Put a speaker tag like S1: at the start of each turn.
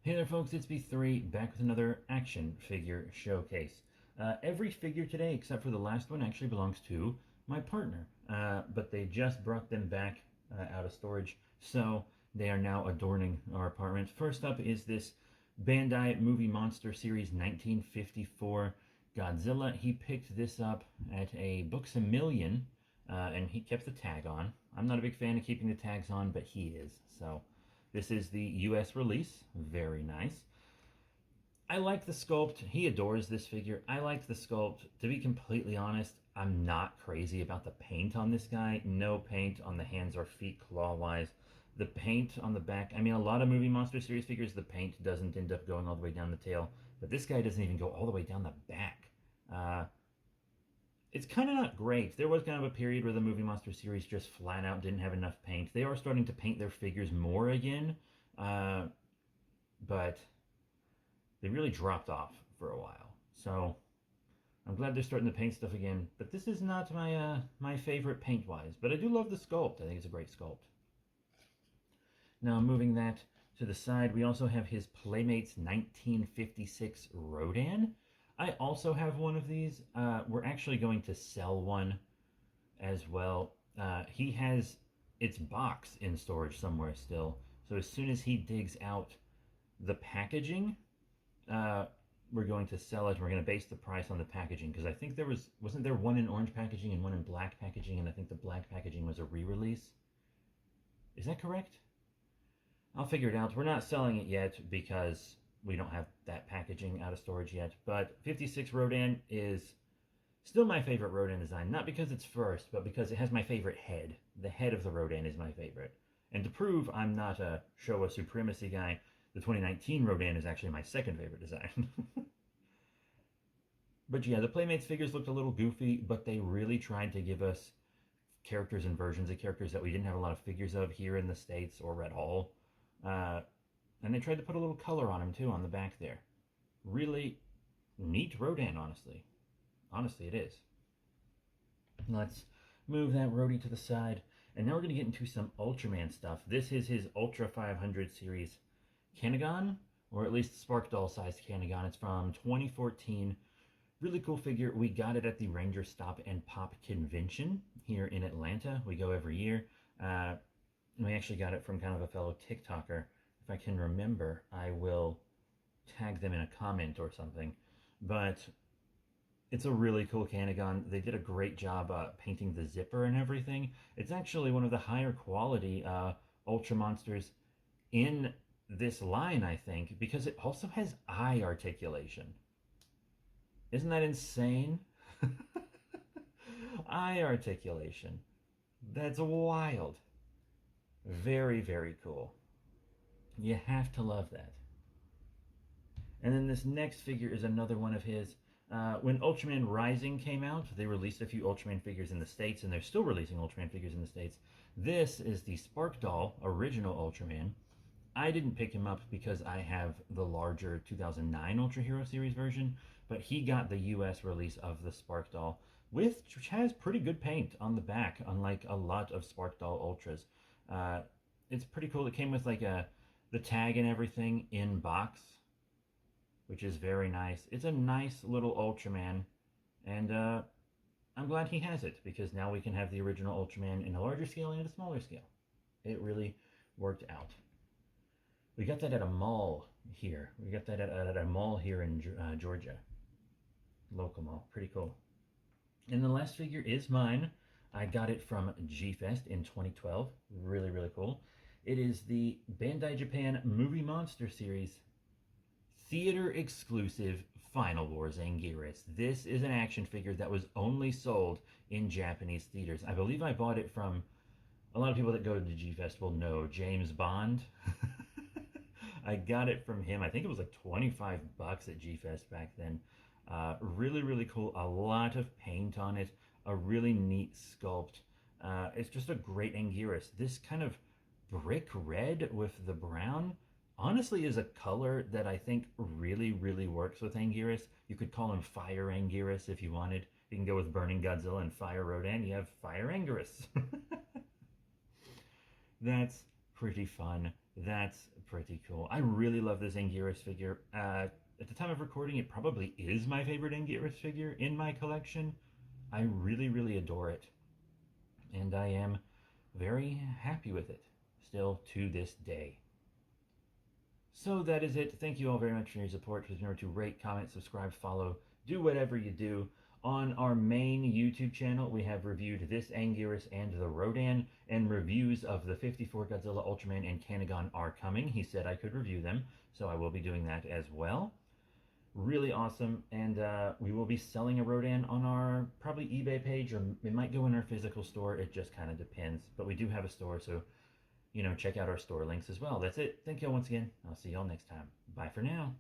S1: Hey there folks, it's B3, back with another action figure showcase. Every figure today, except for the last one, actually belongs to my partner, but they just brought them back out of storage, so they are now adorning our apartment. First up is this Bandai Movie Monster Series 1954 Godzilla. He picked this up at a Books A Million, and he kept the tag on. I'm not a big fan of keeping the tags on, but he is, so... This is the US release. Very nice. I like the sculpt. He adores this figure. I liked the sculpt. To be completely honest, I'm not crazy about the paint on this guy. No paint on the hands or feet claw-wise. The paint on the back, I mean, a lot of Movie Monster Series figures, the paint doesn't end up going all the way down the tail, but this guy doesn't even go all the way down the back. It's kind of not great. There was kind of a period where the Movie Monster series just flat out didn't have enough paint. They are starting to paint their figures more again, but they really dropped off for a while. So I'm glad they're starting to paint stuff again. But this is not my favorite paint-wise. But I do love the sculpt. I think it's a great sculpt. Now moving that to the side, we also have his Playmates 1956 Rodan. I also have one of these. We're actually going to sell one as well. He has its box in storage somewhere still. So as soon as he digs out the packaging, we're going to sell it. We're going to base the price on the packaging because I think wasn't there one in orange packaging and one in black packaging, and I think the black packaging was a re-release. Is that correct? I'll figure it out. We're not selling it yet because we don't have that packaging out of storage yet. But 56 Rodan is still my favorite Rodan design. Not because it's first, but because it has my favorite head. The head of the Rodan is my favorite. And to prove I'm not a Showa supremacy guy, the 2019 Rodan is actually my second favorite design. But yeah, the Playmates figures looked a little goofy, but they really tried to give us characters and versions of characters that we didn't have a lot of figures of here in the States or at all. And they tried to put a little color on him too on the back there. Really neat Rodan, honestly. Honestly, it is. Let's move that Rhodey to the side. And now we're going to get into some Ultraman stuff. This is his Ultra 500 series Canagon, or at least Spark Doll sized Canagon. It's from 2014. Really cool figure. We got it at the Ranger Stop and Pop convention here in Atlanta. We go every year. We actually got it from kind of a fellow TikToker. If I can remember, I will tag them in a comment or something. But it's a really cool Canagon. They did a great job painting the zipper and everything. It's actually one of the higher quality Ultra Monsters in this line, I think, because it also has eye articulation. Isn't that insane? Eye articulation. That's wild. Very, very cool. You have to love that. And then this next figure is another one of his. When Ultraman Rising came out, they released a few Ultraman figures in the States, and they're still releasing Ultraman figures in the States. This is the Spark Doll original Ultraman. I didn't pick him up because I have the larger 2009 Ultra Hero Series version, but he got the US release of the Spark Doll, which has pretty good paint on the back, unlike a lot of Spark Doll Ultras. It's pretty cool. It came with like the tag and everything in box, which is very nice. It's a nice little Ultraman, and I'm glad he has it, because now we can have the original Ultraman in a larger scale and a smaller scale. It really worked out. We got that at a mall here. We got that at a mall here in Georgia. Local mall. Pretty cool. And the last figure is mine. I got it from G-Fest in 2012. Really, really cool. It is the Bandai Japan Movie Monster Series Theater Exclusive Final Wars Anguirus. This is an action figure that was only sold in Japanese theaters. I believe I bought it from, a lot of people that go to G-Fest will know, James Bond. I got it from him. I think it was like 25 bucks at G-Fest back then. Really, really cool. A lot of paint on it. A really neat sculpt. It's just a great Anguirus. This kind of brick red with the brown honestly is a color that I think really, really works with Anguirus. You could call him Fire Anguirus if you wanted. You can go with Burning Godzilla and Fire Rodan. You have Fire Anguirus. That's pretty fun. That's pretty cool. I really love this Anguirus figure. At the time of recording, it probably is my favorite Anguirus figure in my collection. I really, really adore it. And I am very happy with it, still to this day. So that is it. Thank you all very much for your support. Please remember to rate, comment, subscribe, follow, do whatever you do. On our main YouTube channel, we have reviewed this Anguirus and the Rodan, and reviews of the 54 Godzilla, Ultraman, and Kanagon are coming. He said I could review them, so I will be doing that as well. Really awesome, and we will be selling a Rodan on our probably eBay page, or it might go in our physical store. It just kind of depends, but we do have a store, so check out our store links as well. That's it. Thank you all once again. I'll see you all next time. Bye for now.